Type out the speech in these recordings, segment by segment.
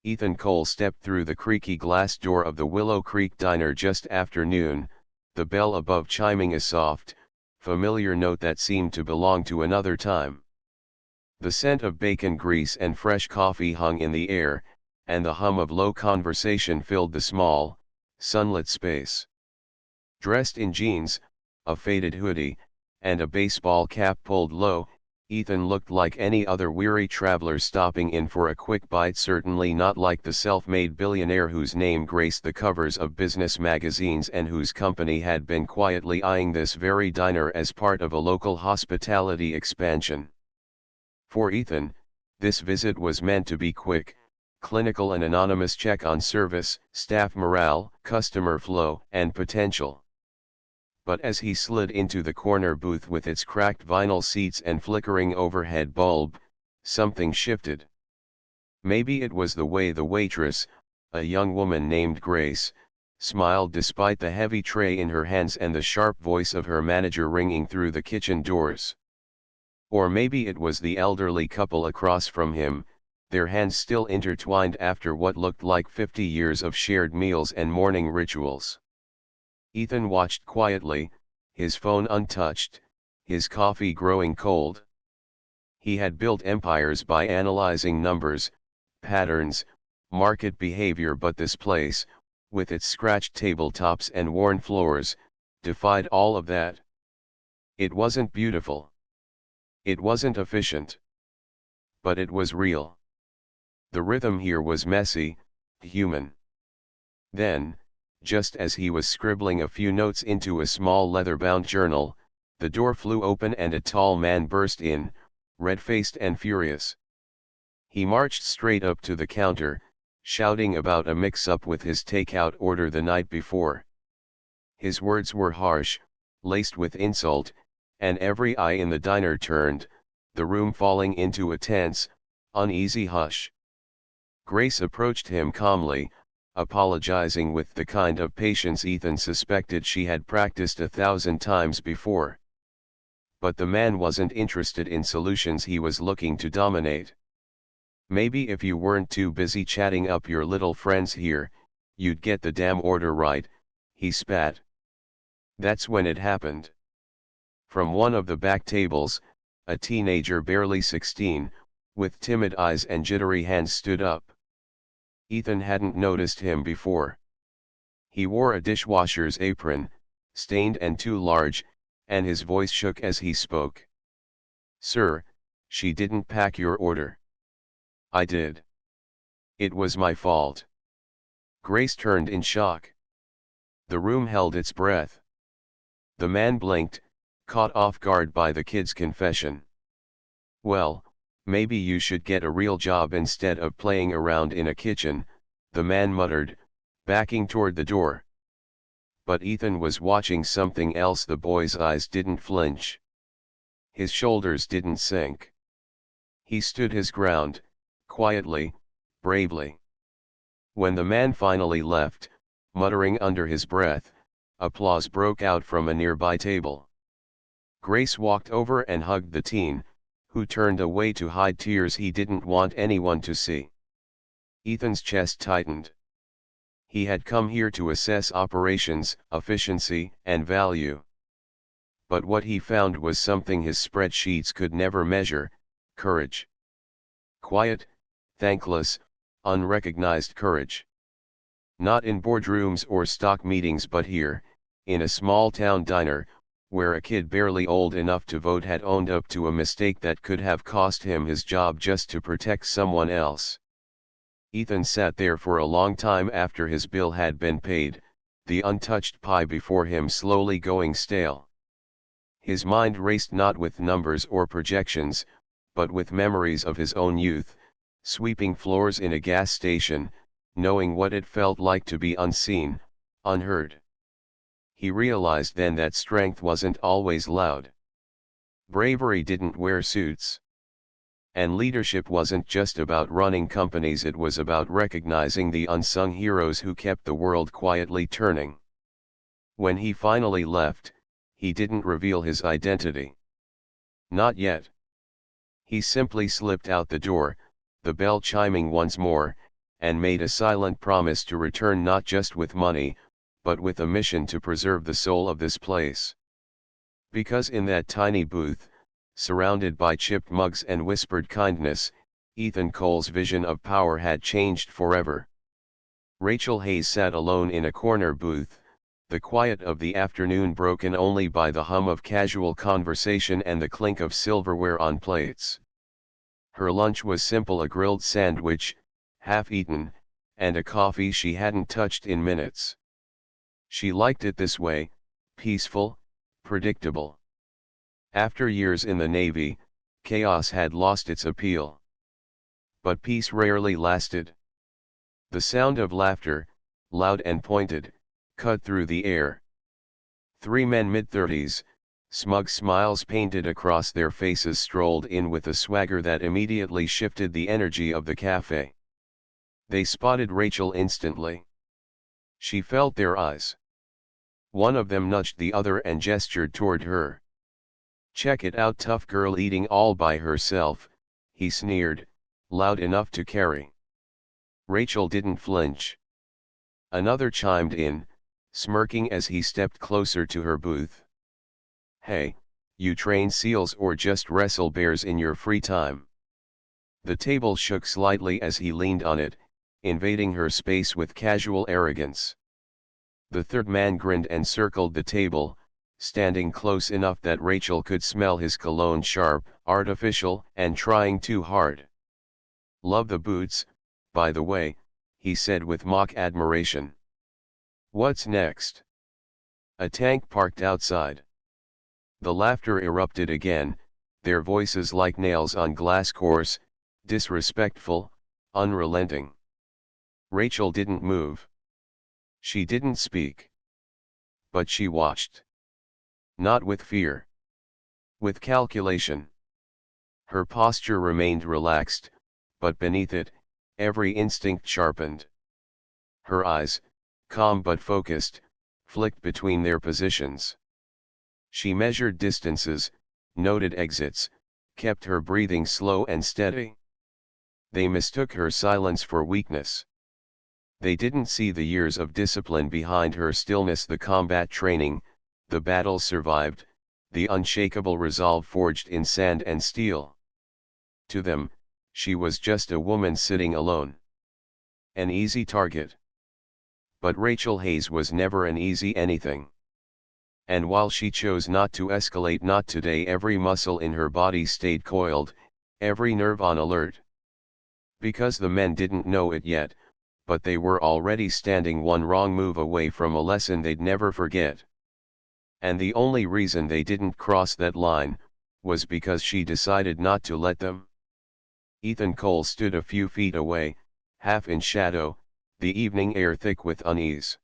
Ethan Cole stepped through the creaky glass door of the Willow Creek Diner just after noon, the bell above chiming a soft, familiar note that seemed to belong to another time. The scent of bacon grease and fresh coffee hung in the air, and the hum of low conversation filled the small, sunlit space. Dressed in jeans, a faded hoodie, and a baseball cap pulled low, Ethan looked like any other weary traveler stopping in for a quick bite, certainly not like the self-made billionaire whose name graced the covers of business magazines and whose company had been quietly eyeing this very diner as part of a local hospitality expansion. For Ethan, this visit was meant to be quick, clinical, an anonymous check on service, staff morale, customer flow, and potential. But as he slid into the corner booth with its cracked vinyl seats and flickering overhead bulb, something shifted. Maybe it was the way the waitress, a young woman named Grace, smiled despite the heavy tray in her hands and the sharp voice of her manager ringing through the kitchen doors. Or maybe it was the elderly couple across from him, their hands still intertwined after what looked like 50 years of shared meals and morning rituals. Ethan watched quietly, his phone untouched, his coffee growing cold. He had built empires by analyzing numbers, patterns, market behavior, but this place, with its scratched tabletops and worn floors, defied all of that. It wasn't beautiful. It wasn't efficient. But it was real. The rhythm here was messy, human. Then, just as he was scribbling a few notes into a small leather-bound journal, the door flew open and a tall man burst in, red-faced and furious. He marched straight up to the counter, shouting about a mix-up with his takeout order the night before. His words were harsh, laced with insult, and every eye in the diner turned, the room falling into a tense, uneasy hush. Grace approached him calmly, apologizing with the kind of patience Ethan suspected she had practiced 1,000 times before. But the man wasn't interested in solutions, he was looking to dominate. Maybe if you weren't too busy chatting up your little friends here, you'd get the damn order right, he spat. That's when it happened. From one of the back tables, a teenager barely 16, with timid eyes and jittery hands stood up. Ethan hadn't noticed him before. He wore a dishwasher's apron, stained and too large, and his voice shook as he spoke. "Sir, she didn't pack your order." "I did. It was my fault." Grace turned in shock. The room held its breath. The man blinked, caught off guard by the kid's confession. "Well, maybe you should get a real job instead of playing around in a kitchen," the man muttered, backing toward the door. But Ethan was watching something else. The boy's eyes didn't flinch. His shoulders didn't sink. He stood his ground, quietly, bravely. When the man finally left, muttering under his breath, applause broke out from a nearby table. Grace walked over and hugged the teen, who turned away to hide tears he didn't want anyone to see. Ethan's chest tightened. He had come here to assess operations, efficiency, and value. But what he found was something his spreadsheets could never measure: courage. Quiet, thankless, unrecognized courage. Not in boardrooms or stock meetings, but here, in a small-town diner, where a kid barely old enough to vote had owned up to a mistake that could have cost him his job just to protect someone else. Ethan sat there for a long time after his bill had been paid, the untouched pie before him slowly going stale. His mind raced not with numbers or projections, but with memories of his own youth, sweeping floors in a gas station, knowing what it felt like to be unseen, unheard. He realized then that strength wasn't always loud. Bravery didn't wear suits. And leadership wasn't just about running companies, it was about recognizing the unsung heroes who kept the world quietly turning. When he finally left, he didn't reveal his identity. Not yet. He simply slipped out the door, the bell chiming once more, and made a silent promise to return not just with money, but with a mission to preserve the soul of this place. Because in that tiny booth, surrounded by chipped mugs and whispered kindness, Ethan Cole's vision of power had changed forever. Rachel Hayes sat alone in a corner booth, the quiet of the afternoon broken only by the hum of casual conversation and the clink of silverware on plates. Her lunch was simple: a grilled sandwich, half eaten, and a coffee she hadn't touched in minutes. She liked it this way, peaceful, predictable. After years in the Navy, chaos had lost its appeal. But peace rarely lasted. The sound of laughter, loud and pointed, cut through the air. Three men mid-30s, smug smiles painted across their faces, strolled in with a swagger that immediately shifted the energy of the cafe. They spotted Rachel instantly. She felt their eyes. One of them nudged the other and gestured toward her. "Check it out, tough girl eating all by herself," he sneered, loud enough to carry. Rachel didn't flinch. Another chimed in, smirking as he stepped closer to her booth. "Hey, you train SEALs or just wrestle bears in your free time?" The table shook slightly as he leaned on it, invading her space with casual arrogance. The third man grinned and circled the table, standing close enough that Rachel could smell his cologne, sharp, artificial, and trying too hard. "Love the boots, by the way," he said with mock admiration. "What's next?" "A tank parked outside." The laughter erupted again, their voices like nails on glass, coarse, disrespectful, unrelenting. Rachel didn't move. She didn't speak. But she watched. Not with fear. With calculation. Her posture remained relaxed, but beneath it, every instinct sharpened. Her eyes, calm but focused, flicked between their positions. She measured distances, noted exits, kept her breathing slow and steady. They mistook her silence for weakness. They didn't see the years of discipline behind her stillness, the combat training, the battles survived, the unshakable resolve forged in sand and steel. To them, she was just a woman sitting alone. An easy target. But Rachel Hayes was never an easy anything. And while she chose not to escalate, not today, every muscle in her body stayed coiled, every nerve on alert. Because the men didn't know it yet, but they were already standing one wrong move away from a lesson they'd never forget. And the only reason they didn't cross that line, was because she decided not to let them. Ethan Cole stood a few feet away, half in shadow, the evening air thick with unease.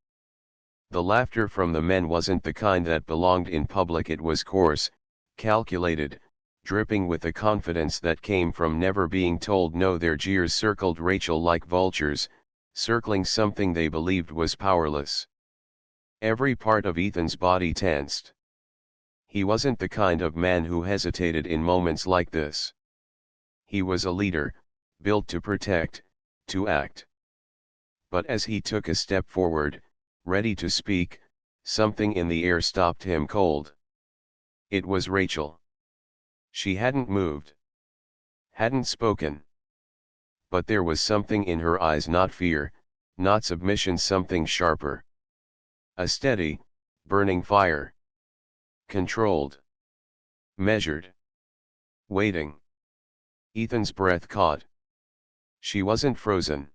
The laughter from the men wasn't the kind that belonged in public. It was coarse, calculated, dripping with the confidence that came from never being told no. Their jeers circled Rachel like vultures, circling something they believed was powerless. Every part of Ethan's body tensed. He wasn't the kind of man who hesitated in moments like this. He was a leader, built to protect, to act. But as he took a step forward, ready to speak, something in the air stopped him cold. It was Rachel. She hadn't moved. Hadn't spoken. But there was something in her eyes, not fear, not submission, something sharper. A steady, burning fire. Controlled. Measured. Waiting. Ethan's breath caught. She wasn't frozen.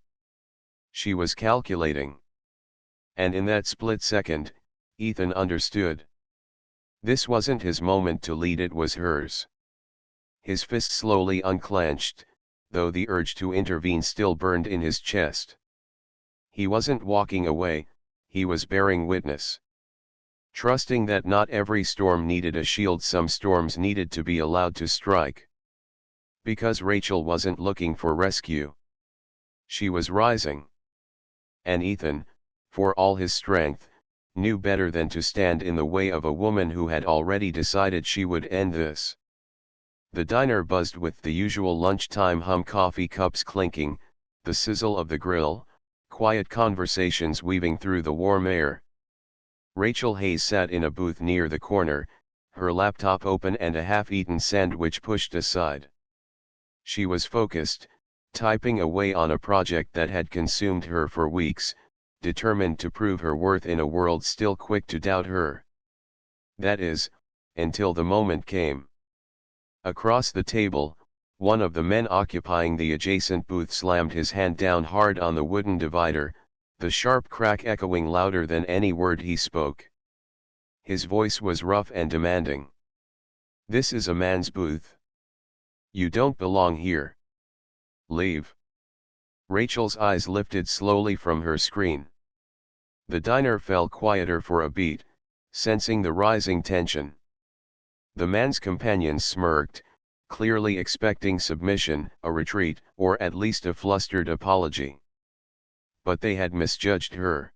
She was calculating. And in that split second, Ethan understood. This wasn't his moment to lead, it was hers. His fist slowly unclenched, though the urge to intervene still burned in his chest. He wasn't walking away, he was bearing witness. Trusting that not every storm needed a shield, some storms needed to be allowed to strike. Because Rachel wasn't looking for rescue. She was rising. And Ethan, for all his strength, knew better than to stand in the way of a woman who had already decided she would end this. The diner buzzed with the usual lunchtime hum, coffee cups clinking, the sizzle of the grill, quiet conversations weaving through the warm air. Rachel Hayes sat in a booth near the corner, her laptop open and a half-eaten sandwich pushed aside. She was focused, typing away on a project that had consumed her for weeks, determined to prove her worth in a world still quick to doubt her. That is, until the moment came. Across the table, one of the men occupying the adjacent booth slammed his hand down hard on the wooden divider, the sharp crack echoing louder than any word he spoke. His voice was rough and demanding. "This is a man's booth. You don't belong here. Leave." Rachel's eyes lifted slowly from her screen. The diner fell quieter for a beat, sensing the rising tension. The man's companions smirked, clearly expecting submission, a retreat, or at least a flustered apology. But they had misjudged her.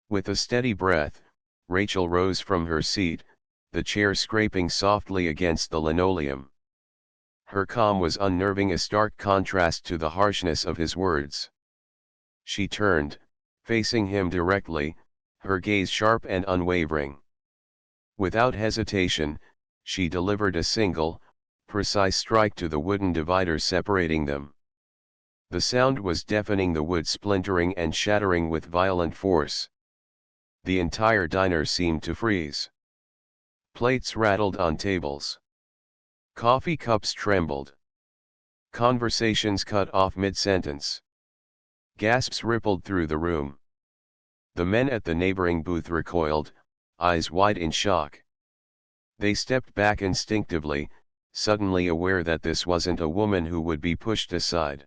With a steady breath, Rachel rose from her seat, the chair scraping softly against the linoleum. Her calm was unnerving, a stark contrast to the harshness of his words. She turned, facing him directly, her gaze sharp and unwavering. Without hesitation, she delivered a single, precise strike to the wooden divider separating them. The sound was deafening, the wood splintering and shattering with violent force. The entire diner seemed to freeze. Plates rattled on tables. Coffee cups trembled. Conversations cut off mid-sentence. Gasps rippled through the room. The men at the neighboring booth recoiled, eyes wide in shock. They stepped back instinctively, suddenly aware that this wasn't a woman who would be pushed aside.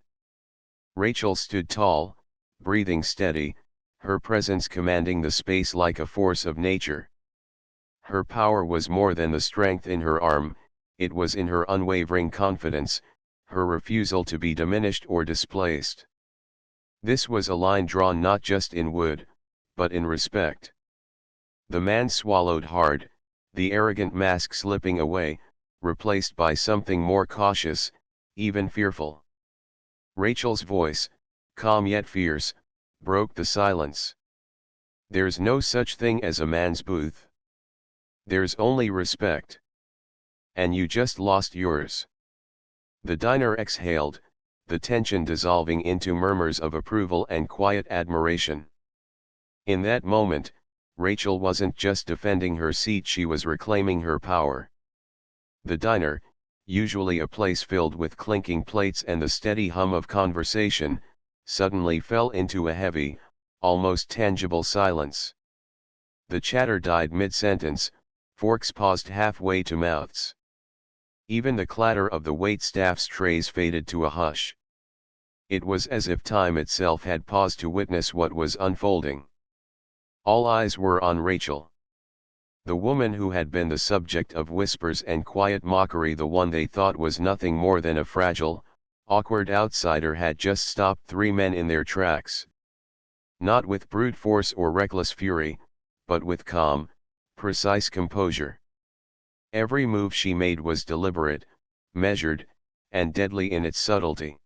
Rachel stood tall, breathing steady, her presence commanding the space like a force of nature. Her power was more than the strength in her arm, it was in her unwavering confidence, her refusal to be diminished or displaced. This was a line drawn not just in wood, but in respect. The man swallowed hard, the arrogant mask slipping away, replaced by something more cautious, even fearful. Rachel's voice, calm yet fierce, broke the silence. "There's no such thing as a man's booth. There's only respect. And you just lost yours." The diner exhaled, the tension dissolving into murmurs of approval and quiet admiration. In that moment, Rachel wasn't just defending her seat, she was reclaiming her power. The diner, usually a place filled with clinking plates and the steady hum of conversation, suddenly fell into a heavy, almost tangible silence. The chatter died mid-sentence, forks paused halfway to mouths. Even the clatter of the waitstaff's trays faded to a hush. It was as if time itself had paused to witness what was unfolding. All eyes were on Rachel. The woman who had been the subject of whispers and quiet mockery, the one they thought was nothing more than a fragile, awkward outsider, had just stopped three men in their tracks. Not with brute force or reckless fury, but with calm, precise composure. Every move she made was deliberate, measured, and deadly in its subtlety.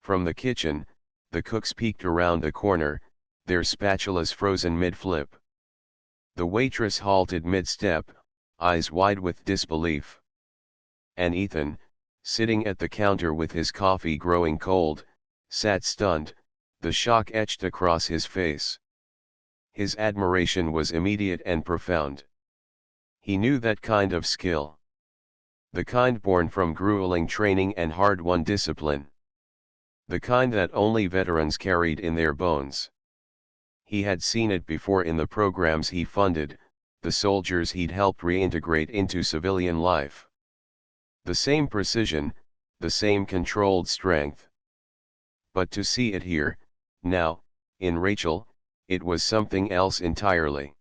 From the kitchen, the cooks peeked around the corner, their spatulas frozen mid-flip. The waitress halted mid-step, eyes wide with disbelief. And Ethan, sitting at the counter with his coffee growing cold, sat stunned, the shock etched across his face. His admiration was immediate and profound. He knew that kind of skill. The kind born from grueling training and hard-won discipline. The kind that only veterans carried in their bones. He had seen it before in the programs he funded, the soldiers he'd helped reintegrate into civilian life. The same precision, the same controlled strength. But to see it here, now, in Rachel, it was something else entirely.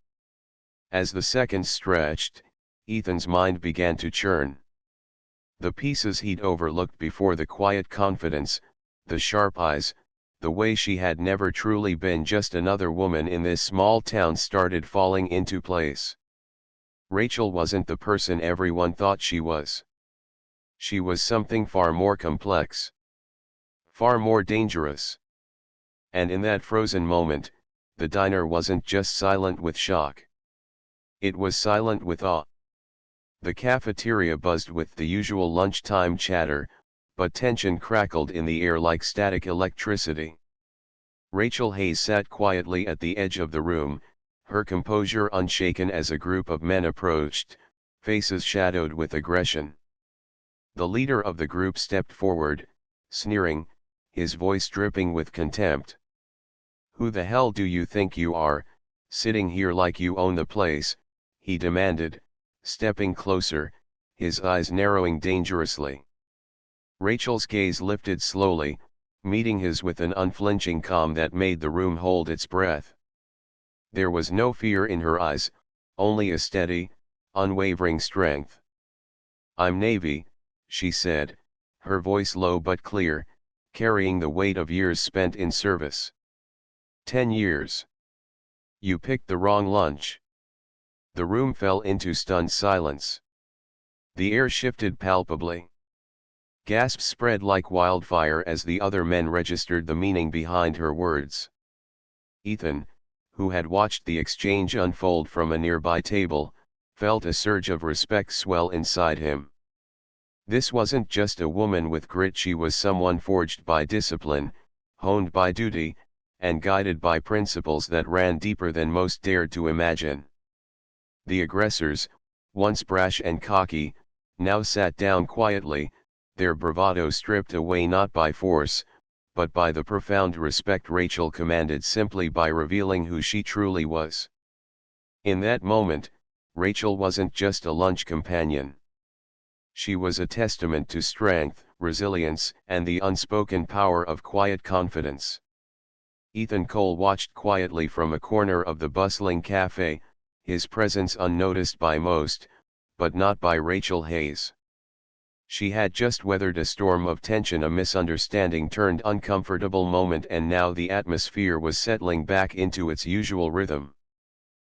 As the seconds stretched, Ethan's mind began to churn. The pieces he'd overlooked before, the quiet confidence, the sharp eyes, the way she had never truly been just another woman in this small town, started falling into place. Rachel wasn't the person everyone thought she was. She was something far more complex. Far more dangerous. And in that frozen moment, the diner wasn't just silent with shock. It was silent with awe. The cafeteria buzzed with the usual lunchtime chatter, but tension crackled in the air like static electricity. Rachel Hayes sat quietly at the edge of the room, her composure unshaken as a group of men approached, faces shadowed with aggression. The leader of the group stepped forward, sneering, his voice dripping with contempt. "Who the hell do you think you are, sitting here like you own the place?" he demanded, stepping closer, his eyes narrowing dangerously. Rachel's gaze lifted slowly, meeting his with an unflinching calm that made the room hold its breath. There was no fear in her eyes, only a steady, unwavering strength. "I'm Navy," she said, her voice low but clear, carrying the weight of years spent in service. 10 years. You picked the wrong lunch." The room fell into stunned silence. The air shifted palpably. Gasps spread like wildfire as the other men registered the meaning behind her words. Ethan, who had watched the exchange unfold from a nearby table, felt a surge of respect swell inside him. This wasn't just a woman with grit, she was someone forged by discipline, honed by duty, and guided by principles that ran deeper than most dared to imagine. The aggressors, once brash and cocky, now sat down quietly, their bravado stripped away not by force, but by the profound respect Rachel commanded simply by revealing who she truly was. In that moment, Rachel wasn't just a lunch companion. She was a testament to strength, resilience, and the unspoken power of quiet confidence. Ethan Cole watched quietly from a corner of the bustling cafe, his presence unnoticed by most, but not by Rachel Hayes. She had just weathered a storm of tension, a misunderstanding turned uncomfortable moment, and now the atmosphere was settling back into its usual rhythm.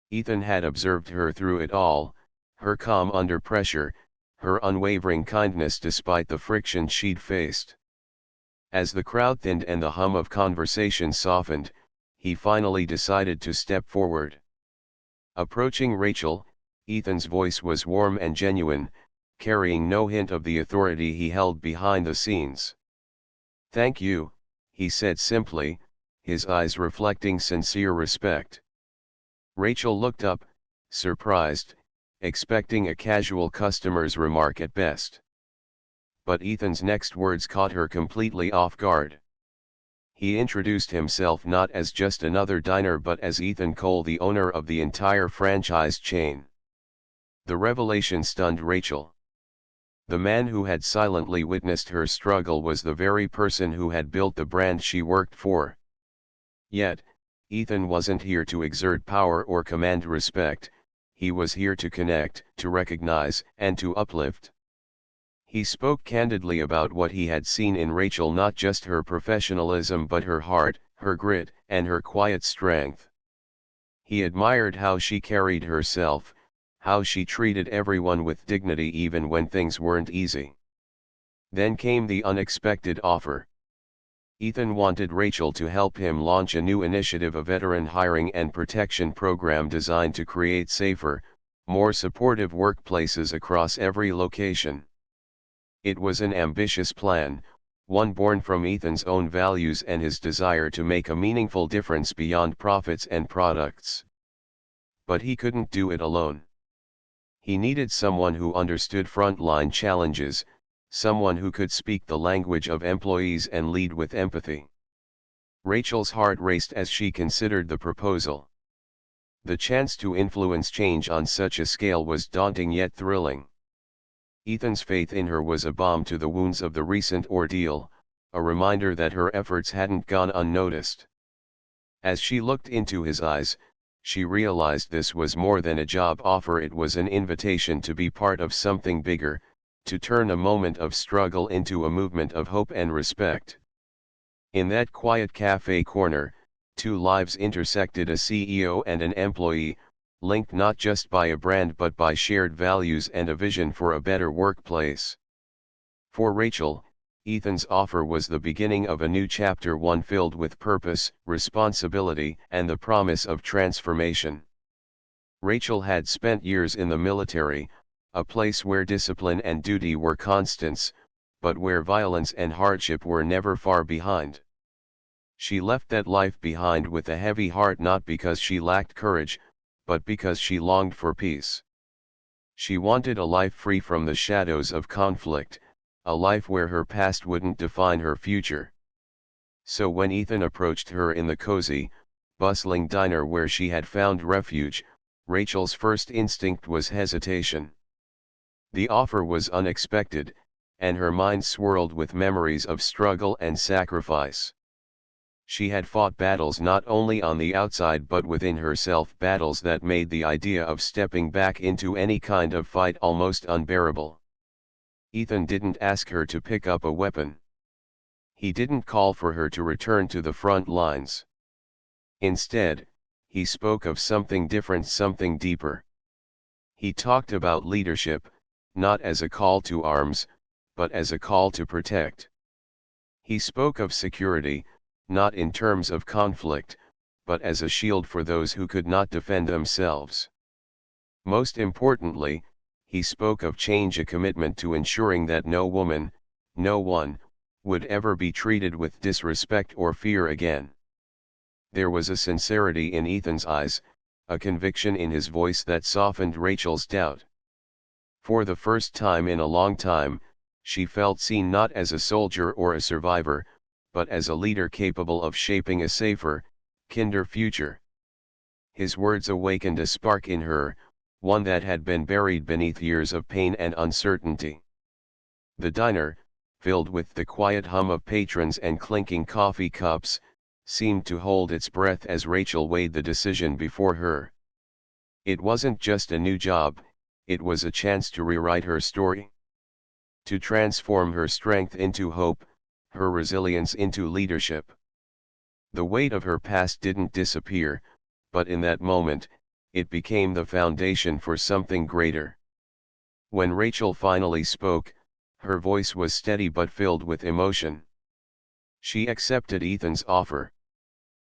Ethan had observed her through it all, her calm under pressure, her unwavering kindness despite the friction she'd faced. As the crowd thinned and the hum of conversation softened, he finally decided to step forward. Approaching Rachel, Ethan's voice was warm and genuine, carrying no hint of the authority he held behind the scenes. "Thank you," he said simply, his eyes reflecting sincere respect. Rachel looked up, surprised, expecting a casual customer's remark at best. But Ethan's next words caught her completely off guard. He introduced himself not as just another diner but as Ethan Cole, the owner of the entire franchise chain. The revelation stunned Rachel. The man who had silently witnessed her struggle was the very person who had built the brand she worked for. Yet, Ethan wasn't here to exert power or command respect, he was here to connect, to recognize, and to uplift. He spoke candidly about what he had seen in Rachel, not just her professionalism but her heart, her grit, and her quiet strength. He admired how she carried herself, how she treated everyone with dignity even when things weren't easy. Then came the unexpected offer. Ethan wanted Rachel to help him launch a new initiative, a veteran hiring and protection program designed to create safer, more supportive workplaces across every location. It was an ambitious plan, one born from Ethan's own values and his desire to make a meaningful difference beyond profits and products. But he couldn't do it alone. He needed someone who understood frontline challenges, someone who could speak the language of employees and lead with empathy. Rachel's heart raced as she considered the proposal. The chance to influence change on such a scale was daunting yet thrilling. Ethan's faith in her was a balm to the wounds of the recent ordeal, a reminder that her efforts hadn't gone unnoticed. As she looked into his eyes, she realized this was more than a job offer, it was an invitation to be part of something bigger, to turn a moment of struggle into a movement of hope and respect. In that quiet cafe corner, two lives intersected, a CEO and an employee, linked not just by a brand but by shared values and a vision for a better workplace. For Rachel, Ethan's offer was the beginning of a new chapter, one filled with purpose, responsibility, and the promise of transformation. Rachel had spent years in the military, a place where discipline and duty were constants, but where violence and hardship were never far behind. She left that life behind with a heavy heart, not because she lacked courage, but because she longed for peace. She wanted a life free from the shadows of conflict, a life where her past wouldn't define her future. So when Ethan approached her in the cozy, bustling diner where she had found refuge, Rachel's first instinct was hesitation. The offer was unexpected, and her mind swirled with memories of struggle and sacrifice. She had fought battles not only on the outside but within herself, battles that made the idea of stepping back into any kind of fight almost unbearable. Ethan didn't ask her to pick up a weapon. He didn't call for her to return to the front lines. Instead, he spoke of something different, something deeper. He talked about leadership, not as a call to arms, but as a call to protect. He spoke of security, not in terms of conflict, but as a shield for those who could not defend themselves. Most importantly, he spoke of change, a commitment to ensuring that no woman, no one, would ever be treated with disrespect or fear again. There was a sincerity in Ethan's eyes, a conviction in his voice that softened Rachel's doubt. For the first time in a long time, she felt seen, not as a soldier or a survivor, but as a leader capable of shaping a safer, kinder future. His words awakened a spark in her, one that had been buried beneath years of pain and uncertainty. The diner, filled with the quiet hum of patrons and clinking coffee cups, seemed to hold its breath as Rachel weighed the decision before her. It wasn't just a new job, it was a chance to rewrite her story. To transform her strength into hope, her resilience into leadership. The weight of her past didn't disappear, but in that moment, it became the foundation for something greater. When Rachel finally spoke, her voice was steady but filled with emotion. She accepted Ethan's offer.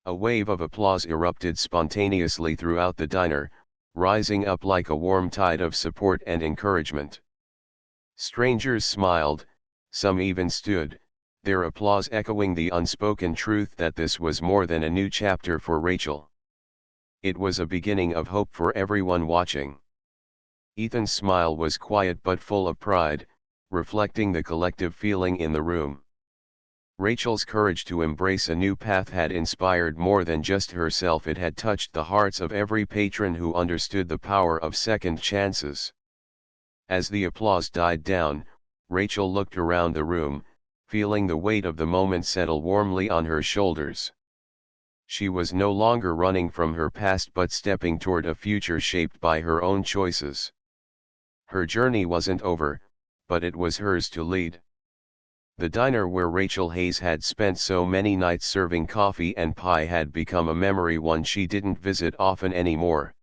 A wave of applause erupted spontaneously throughout the diner, rising up like a warm tide of support and encouragement. Strangers smiled, some even stood, their applause echoing the unspoken truth that this was more than a new chapter for Rachel. It was a beginning of hope for everyone watching. Ethan's smile was quiet but full of pride, reflecting the collective feeling in the room. Rachel's courage to embrace a new path had inspired more than just herself, it had touched the hearts of every patron who understood the power of second chances. As the applause died down, Rachel looked around the room, feeling the weight of the moment settle warmly on her shoulders. She was no longer running from her past but stepping toward a future shaped by her own choices. Her journey wasn't over, but it was hers to lead. The diner where Rachel Hayes had spent so many nights serving coffee and pie had become a memory, one she didn't visit often anymore.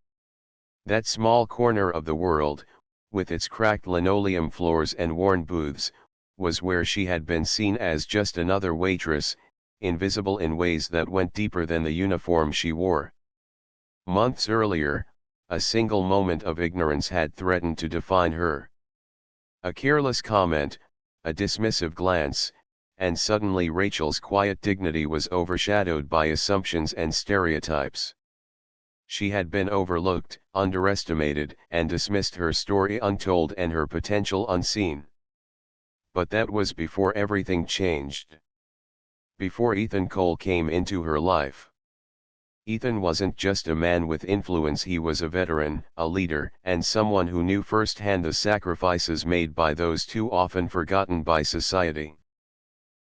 That small corner of the world, with its cracked linoleum floors and worn booths, was where she had been seen as just another waitress, invisible in ways that went deeper than the uniform she wore. Months earlier, a single moment of ignorance had threatened to define her. A careless comment, a dismissive glance, and suddenly Rachel's quiet dignity was overshadowed by assumptions and stereotypes. She had been overlooked, underestimated, and dismissed, her story untold and her potential unseen. But that was before everything changed. Before Ethan Cole came into her life. Ethan wasn't just a man with influence, he was a veteran, a leader, and someone who knew firsthand the sacrifices made by those too often forgotten by society.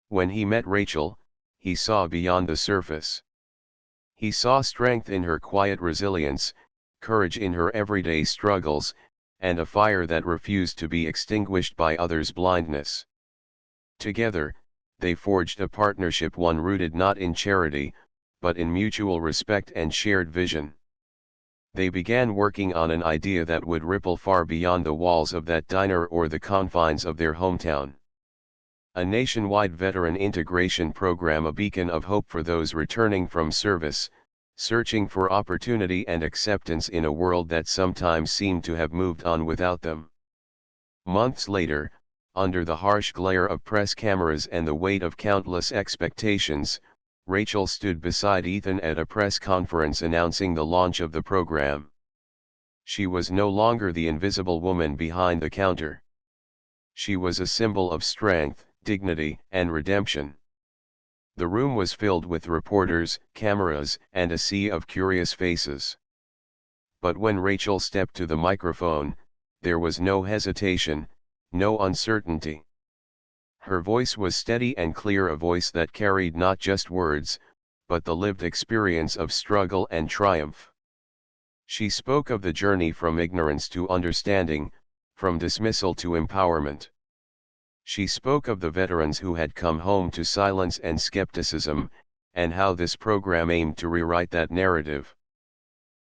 When he met Rachel, he saw beyond the surface. He saw strength in her quiet resilience, courage in her everyday struggles, and a fire that refused to be extinguished by others' blindness. Together, they forged a partnership, one rooted not in charity, but in mutual respect and shared vision. They began working on an idea that would ripple far beyond the walls of that diner or the confines of their hometown. A nationwide veteran integration program, a beacon of hope for those returning from service, searching for opportunity and acceptance in a world that sometimes seemed to have moved on without them. Months later, under the harsh glare of press cameras and the weight of countless expectations, Rachel stood beside Ethan at a press conference announcing the launch of the program. She was no longer the invisible woman behind the counter. She was a symbol of strength, dignity, and redemption. The room was filled with reporters, cameras, and a sea of curious faces. But when Rachel stepped to the microphone, there was no hesitation, no uncertainty. Her voice was steady and clear, a voice that carried not just words, but the lived experience of struggle and triumph. She spoke of the journey from ignorance to understanding, from dismissal to empowerment. She spoke of the veterans who had come home to silence and skepticism, and how this program aimed to rewrite that narrative.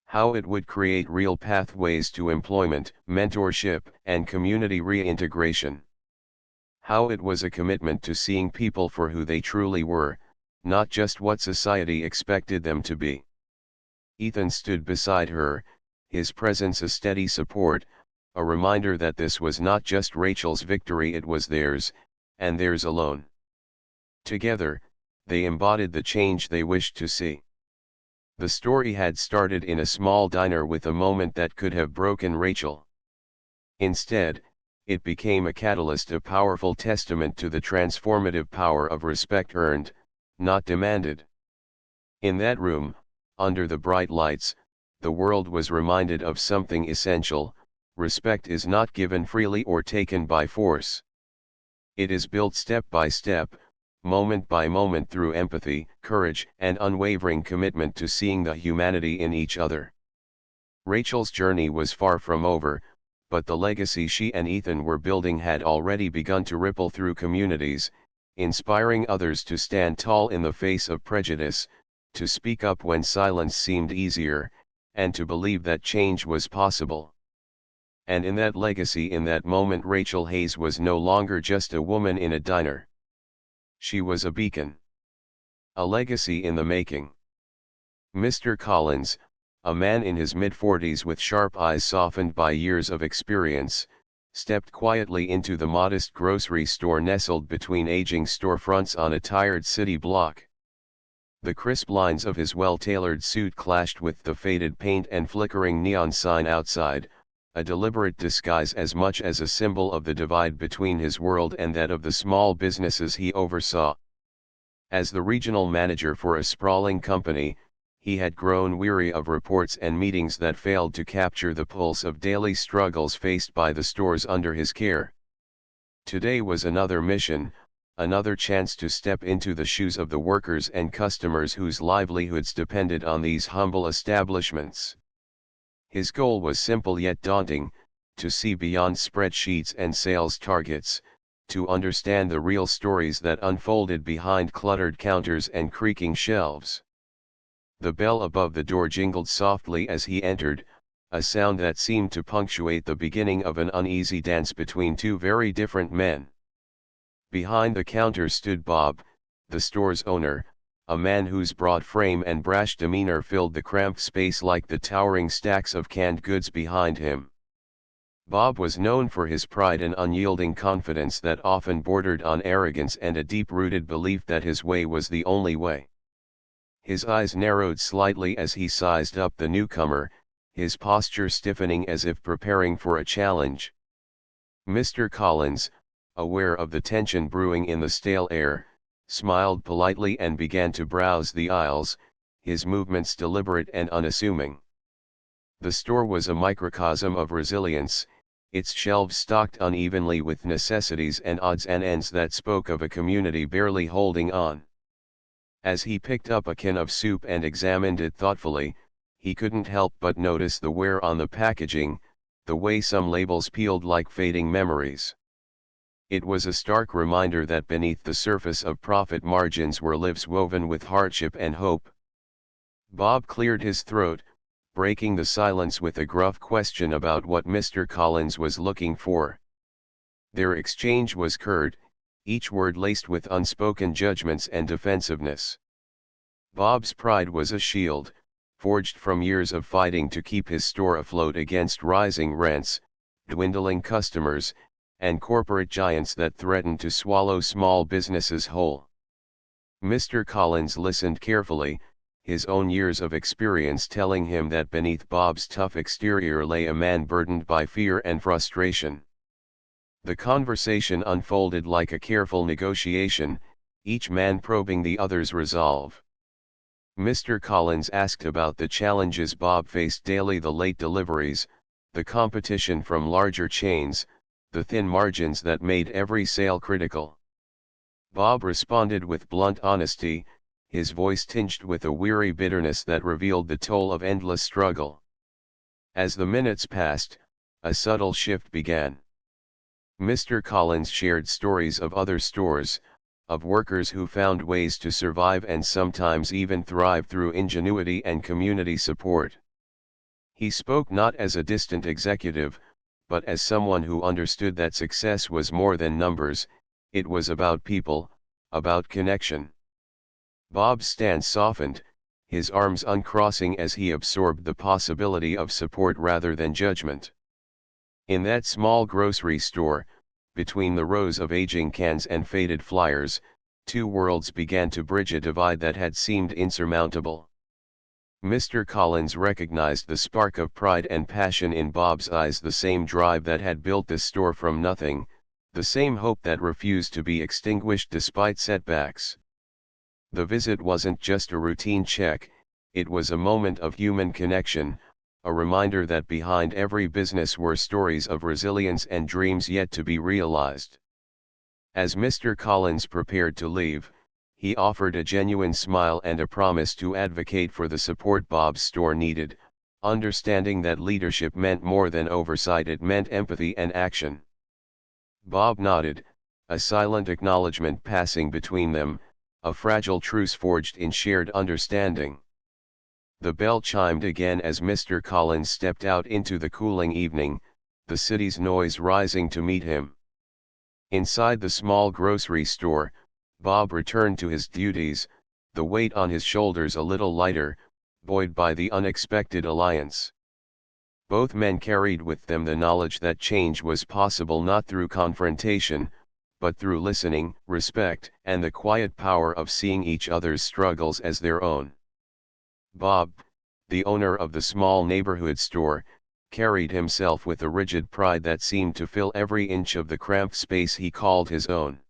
How it would create real pathways to employment, mentorship, and community reintegration. How it was a commitment to seeing people for who they truly were, not just what society expected them to be. Ethan stood beside her, his presence a steady support, a reminder that this was not just Rachel's victory, it was theirs, and theirs alone. Together, they embodied the change they wished to see. The story had started in a small diner with a moment that could have broken Rachel. Instead, it became a catalyst, a powerful testament to the transformative power of respect earned, not demanded. In that room, under the bright lights, the world was reminded of something essential: respect is not given freely or taken by force. It is built step by step, moment by moment, through empathy, courage, and unwavering commitment to seeing the humanity in each other. Rachel's journey was far from over, but the legacy she and Ethan were building had already begun to ripple through communities, inspiring others to stand tall in the face of prejudice, to speak up when silence seemed easier, and to believe that change was possible. And in that legacy, in that moment, Rachel Hayes was no longer just a woman in a diner. She was a beacon. A legacy in the making. Mr. Collins, a man in his mid-40s with sharp eyes softened by years of experience, stepped quietly into the modest grocery store nestled between aging storefronts on a tired city block. The crisp lines of his well-tailored suit clashed with the faded paint and flickering neon sign outside, a deliberate disguise as much as a symbol of the divide between his world and that of the small businesses he oversaw. As the regional manager for a sprawling company, he had grown weary of reports and meetings that failed to capture the pulse of daily struggles faced by the stores under his care. Today was another mission, another chance to step into the shoes of the workers and customers whose livelihoods depended on these humble establishments. His goal was simple yet daunting: to see beyond spreadsheets and sales targets, to understand the real stories that unfolded behind cluttered counters and creaking shelves. The bell above the door jingled softly as he entered, a sound that seemed to punctuate the beginning of an uneasy dance between two very different men. Behind the counter stood Bob, the store's owner, a man whose broad frame and brash demeanor filled the cramped space like the towering stacks of canned goods behind him. Bob was known for his pride and unyielding confidence that often bordered on arrogance, and a deep-rooted belief that his way was the only way. His eyes narrowed slightly as he sized up the newcomer, his posture stiffening as if preparing for a challenge. Mr. Collins, aware of the tension brewing in the stale air, smiled politely and began to browse the aisles, his movements deliberate and unassuming. The store was a microcosm of resilience, its shelves stocked unevenly with necessities and odds and ends that spoke of a community barely holding on. As he picked up a can of soup and examined it thoughtfully, he couldn't help but notice the wear on the packaging, the way some labels peeled like fading memories. It was a stark reminder that beneath the surface of profit margins were lives woven with hardship and hope. Bob cleared his throat, breaking the silence with a gruff question about what Mr. Collins was looking for. Their exchange was curt, each word laced with unspoken judgments and defensiveness. Bob's pride was a shield, forged from years of fighting to keep his store afloat against rising rents, dwindling customers, and corporate giants that threatened to swallow small businesses whole. Mr. Collins listened carefully, his own years of experience telling him that beneath Bob's tough exterior lay a man burdened by fear and frustration. The conversation unfolded like a careful negotiation, each man probing the other's resolve. Mr. Collins asked about the challenges Bob faced daily: the late deliveries, the competition from larger chains, the thin margins that made every sale critical. Bob responded with blunt honesty, his voice tinged with a weary bitterness that revealed the toll of endless struggle. As the minutes passed, a subtle shift began. Mr. Collins shared stories of other stores, of workers who found ways to survive and sometimes even thrive through ingenuity and community support. He spoke not as a distant executive, but as someone who understood that success was more than numbers, it was about people, about connection. Bob's stance softened, his arms uncrossing as he absorbed the possibility of support rather than judgment. In that small grocery store, between the rows of aging cans and faded flyers, two worlds began to bridge a divide that had seemed insurmountable. Mr. Collins recognized the spark of pride and passion in Bob's eyes, the same drive that had built the store from nothing, the same hope that refused to be extinguished despite setbacks. The visit wasn't just a routine check, it was a moment of human connection, a reminder that behind every business were stories of resilience and dreams yet to be realized. As Mr. Collins prepared to leave, he offered a genuine smile and a promise to advocate for the support Bob's store needed, understanding that leadership meant more than oversight, it meant empathy and action. Bob nodded, a silent acknowledgement passing between them, a fragile truce forged in shared understanding. The bell chimed again as Mr. Collins stepped out into the cooling evening, the city's noise rising to meet him. Inside the small grocery store, Bob returned to his duties, the weight on his shoulders a little lighter, buoyed by the unexpected alliance. Both men carried with them the knowledge that change was possible not through confrontation, but through listening, respect, and the quiet power of seeing each other's struggles as their own. Bob, the owner of the small neighborhood store, carried himself with a rigid pride that seemed to fill every inch of the cramped space he called his own.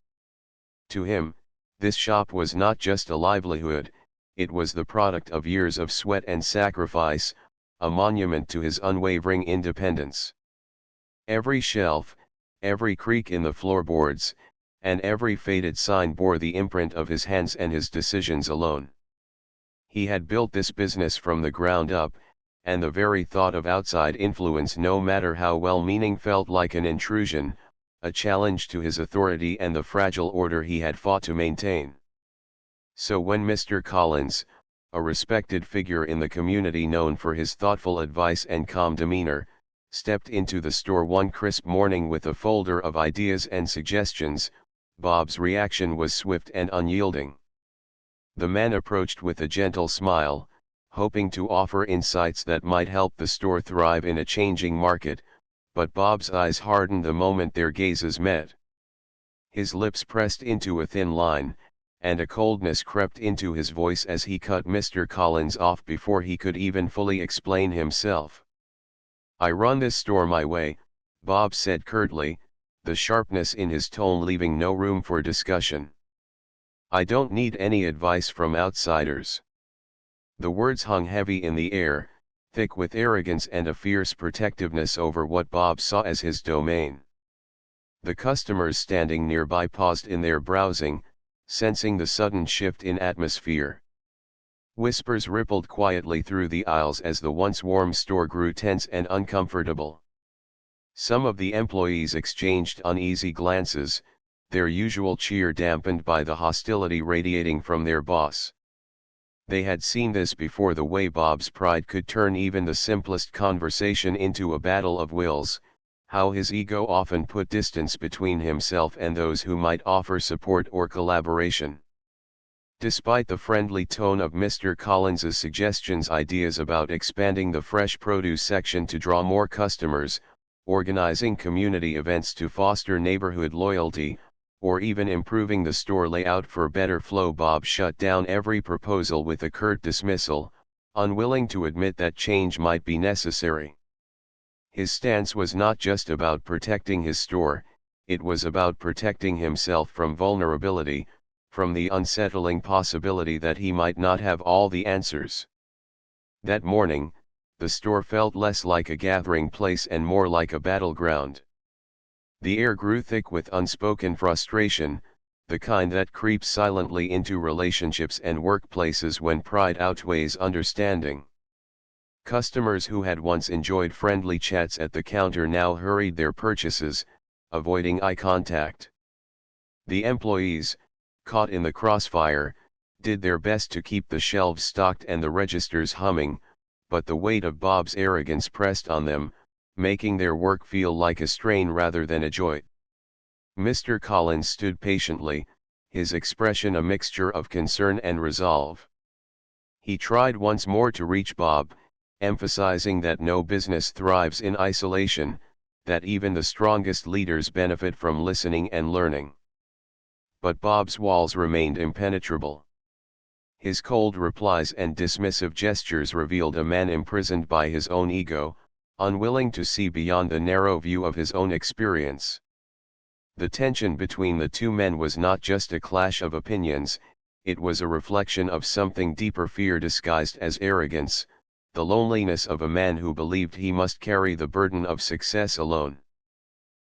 To him, this shop was not just a livelihood, it was the product of years of sweat and sacrifice, a monument to his unwavering independence. Every shelf, every creak in the floorboards, and every faded sign bore the imprint of his hands and his decisions alone. He had built this business from the ground up, and the very thought of outside influence, no matter how well-meaning, felt like an intrusion, a challenge to his authority and the fragile order he had fought to maintain. So when Mr. Collins, a respected figure in the community known for his thoughtful advice and calm demeanor, stepped into the store one crisp morning with a folder of ideas and suggestions, Bob's reaction was swift and unyielding. The man approached with a gentle smile, hoping to offer insights that might help the store thrive in a changing market, but Bob's eyes hardened the moment their gazes met. His lips pressed into a thin line, and a coldness crept into his voice as he cut Mr. Collins off before he could even fully explain himself. "I run this store my way," Bob said curtly, the sharpness in his tone leaving no room for discussion. "I don't need any advice from outsiders." The words hung heavy in the air, thick with arrogance and a fierce protectiveness over what Bob saw as his domain. The customers standing nearby paused in their browsing, sensing the sudden shift in atmosphere. Whispers rippled quietly through the aisles as the once warm store grew tense and uncomfortable. Some of the employees exchanged uneasy glances, their usual cheer dampened by the hostility radiating from their boss. They had seen this before, the way Bob's pride could turn even the simplest conversation into a battle of wills, how his ego often put distance between himself and those who might offer support or collaboration. Despite the friendly tone of Mr. Collins's suggestions, ideas about expanding the fresh produce section to draw more customers, organizing community events to foster neighborhood loyalty, or even improving the store layout for better flow, Bob shut down every proposal with a curt dismissal, unwilling to admit that change might be necessary. His stance was not just about protecting his store, it was about protecting himself from vulnerability, from the unsettling possibility that he might not have all the answers. That morning, the store felt less like a gathering place and more like a battleground. The air grew thick with unspoken frustration, the kind that creeps silently into relationships and workplaces when pride outweighs understanding. Customers who had once enjoyed friendly chats at the counter now hurried their purchases, avoiding eye contact. The employees, caught in the crossfire, did their best to keep the shelves stocked and the registers humming, but the weight of Bob's arrogance pressed on them, making their work feel like a strain rather than a joy. Mr. Collins stood patiently, his expression a mixture of concern and resolve. He tried once more to reach Bob, emphasizing that no business thrives in isolation, that even the strongest leaders benefit from listening and learning. But Bob's walls remained impenetrable. His cold replies and dismissive gestures revealed a man imprisoned by his own ego, unwilling to see beyond the narrow view of his own experience. The tension between the two men was not just a clash of opinions, it was a reflection of something deeper, fear disguised as arrogance, the loneliness of a man who believed he must carry the burden of success alone.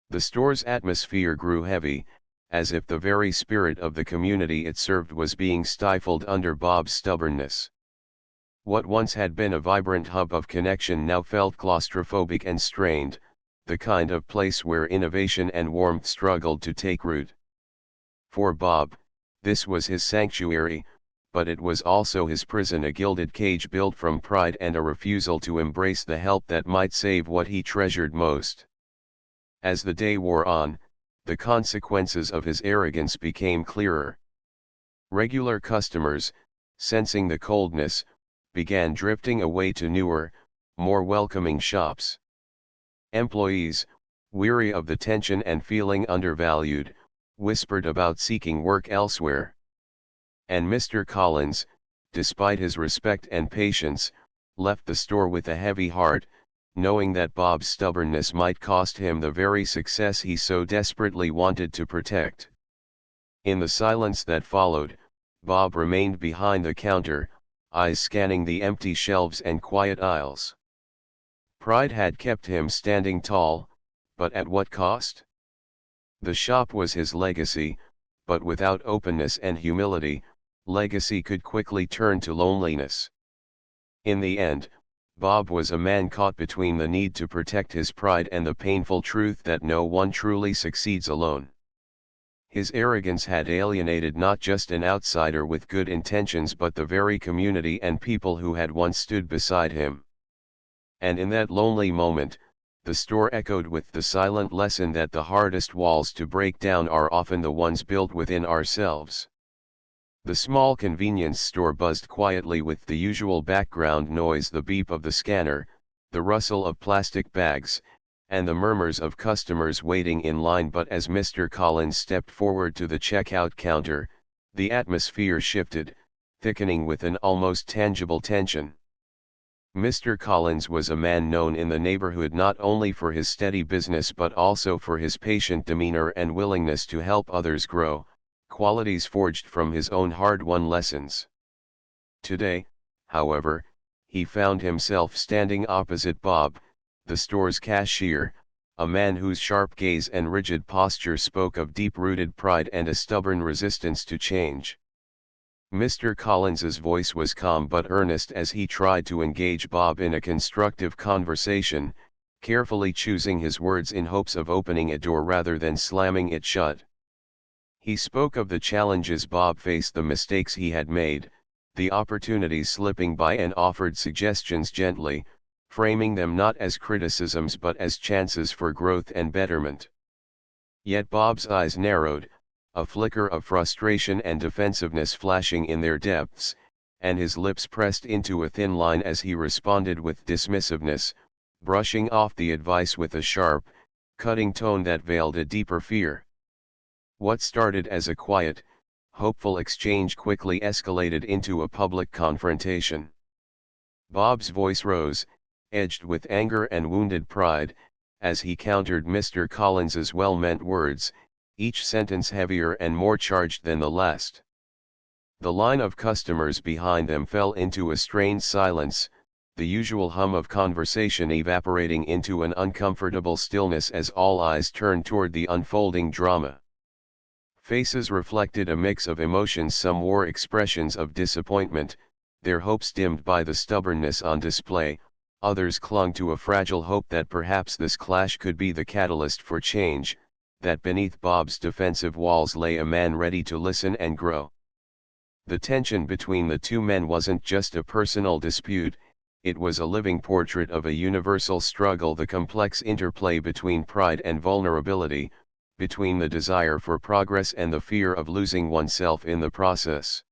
The store's atmosphere grew heavy, as if the very spirit of the community it served was being stifled under Bob's stubbornness. What once had been a vibrant hub of connection now felt claustrophobic and strained, the kind of place where innovation and warmth struggled to take root. For Bob, this was his sanctuary, but it was also his prison, a gilded cage built from pride and a refusal to embrace the help that might save what he treasured most. As the day wore on, the consequences of his arrogance became clearer. Regular customers, sensing the coldness, began drifting away to newer, more welcoming shops. Employees, weary of the tension and feeling undervalued, whispered about seeking work elsewhere. And Mr. Collins, despite his respect and patience, left the store with a heavy heart, knowing that Bob's stubbornness might cost him the very success he so desperately wanted to protect. In the silence that followed, Bob remained behind the counter, eyes scanning the empty shelves and quiet aisles. Pride had kept him standing tall, but at what cost? The shop was his legacy, but without openness and humility, legacy could quickly turn to loneliness. In the end, Bob was a man caught between the need to protect his pride and the painful truth that no one truly succeeds alone. His arrogance had alienated not just an outsider with good intentions but the very community and people who had once stood beside him. And in that lonely moment, the store echoed with the silent lesson that the hardest walls to break down are often the ones built within ourselves. The small convenience store buzzed quietly with the usual background noise, the beep of the scanner, the rustle of plastic bags, and the murmurs of customers waiting in line. But as Mr. Collins stepped forward to the checkout counter, the atmosphere shifted, thickening with an almost tangible tension. Mr. Collins was a man known in the neighborhood not only for his steady business but also for his patient demeanor and willingness to help others grow, qualities forged from his own hard-won lessons. Today, however, he found himself standing opposite Bob, the store's cashier, a man whose sharp gaze and rigid posture spoke of deep-rooted pride and a stubborn resistance to change. Mr. Collins's voice was calm but earnest as he tried to engage Bob in a constructive conversation, carefully choosing his words in hopes of opening a door rather than slamming it shut. He spoke of the challenges Bob faced, the mistakes he had made, the opportunities slipping by, and offered suggestions gently, framing them not as criticisms but as chances for growth and betterment. Yet Bob's eyes narrowed, a flicker of frustration and defensiveness flashing in their depths, and his lips pressed into a thin line as he responded with dismissiveness, brushing off the advice with a sharp, cutting tone that veiled a deeper fear. What started as a quiet, hopeful exchange quickly escalated into a public confrontation. Bob's voice rose, edged with anger and wounded pride, as he countered Mr. Collins's well-meant words, each sentence heavier and more charged than the last. The line of customers behind them fell into a strained silence, the usual hum of conversation evaporating into an uncomfortable stillness as all eyes turned toward the unfolding drama. Faces reflected a mix of emotions. Some wore expressions of disappointment, their hopes dimmed by the stubbornness on display. Others clung to a fragile hope that perhaps this clash could be the catalyst for change, that beneath Bob's defensive walls lay a man ready to listen and grow. The tension between the two men wasn't just a personal dispute, it was a living portrait of a universal struggle, the complex interplay between pride and vulnerability, between the desire for progress and the fear of losing oneself in the process.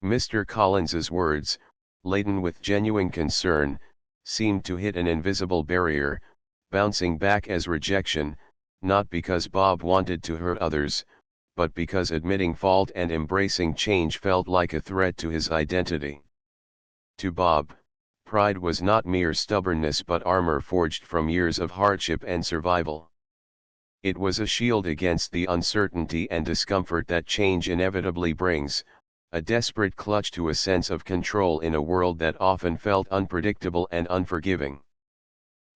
Mr. Collins's words, laden with genuine concern, seemed to hit an invisible barrier, bouncing back as rejection, not because Bob wanted to hurt others, but because admitting fault and embracing change felt like a threat to his identity. To Bob, pride was not mere stubbornness but armor forged from years of hardship and survival. It was a shield against the uncertainty and discomfort that change inevitably brings, a desperate clutch to a sense of control in a world that often felt unpredictable and unforgiving.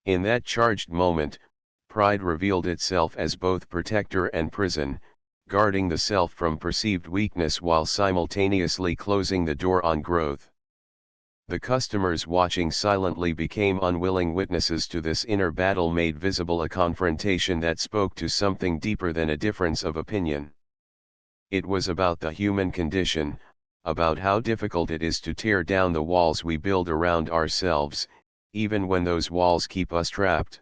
In that charged moment, pride revealed itself as both protector and prison, guarding the self from perceived weakness while simultaneously closing the door on growth. The customers watching silently became unwilling witnesses to this inner battle made visible, a confrontation that spoke to something deeper than a difference of opinion. It was about the human condition, about how difficult it is to tear down the walls we build around ourselves, even when those walls keep us trapped.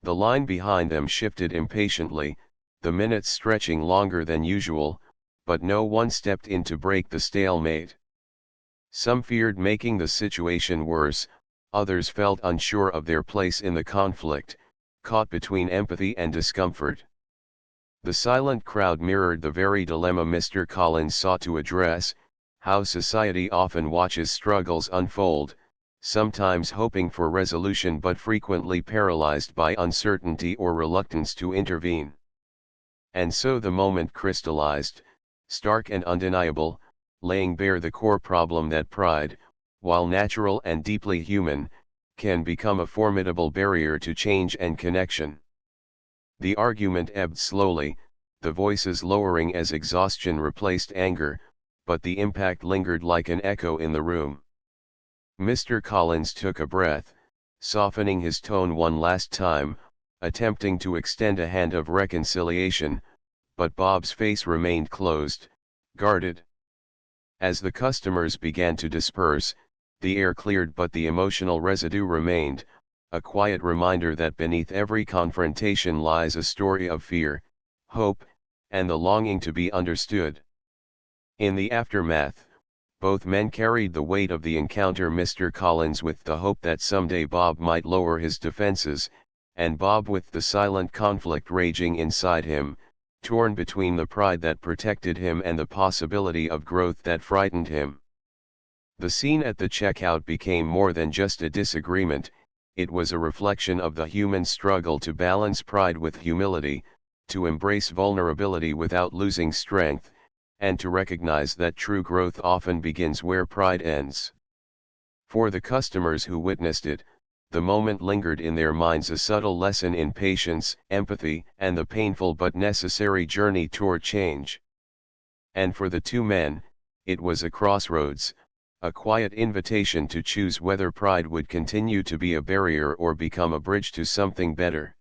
The line behind them shifted impatiently, the minutes stretching longer than usual, but no one stepped in to break the stalemate. Some feared making the situation worse, others felt unsure of their place in the conflict, caught between empathy and discomfort. The silent crowd mirrored the very dilemma Mr. Collins sought to address: how society often watches struggles unfold, sometimes hoping for resolution but frequently paralyzed by uncertainty or reluctance to intervene. And so the moment crystallized, stark and undeniable, laying bare the core problem that pride, while natural and deeply human, can become a formidable barrier to change and connection. The argument ebbed slowly, the voices lowering as exhaustion replaced anger, but the impact lingered like an echo in the room. Mr. Collins took a breath, softening his tone one last time, attempting to extend a hand of reconciliation, but Bob's face remained closed, guarded. As the customers began to disperse, the air cleared but the emotional residue remained, a quiet reminder that beneath every confrontation lies a story of fear, hope, and the longing to be understood. In the aftermath, both men carried the weight of the encounter, Mr. Collins with the hope that someday Bob might lower his defenses, and Bob with the silent conflict raging inside him, torn between the pride that protected him and the possibility of growth that frightened him. The scene at the checkout became more than just a disagreement, it was a reflection of the human struggle to balance pride with humility, to embrace vulnerability without losing strength, and to recognize that true growth often begins where pride ends. For the customers who witnessed it, the moment lingered in their minds, a subtle lesson in patience, empathy, and the painful but necessary journey toward change. And for the two men, it was a crossroads, a quiet invitation to choose whether pride would continue to be a barrier or become a bridge to something better.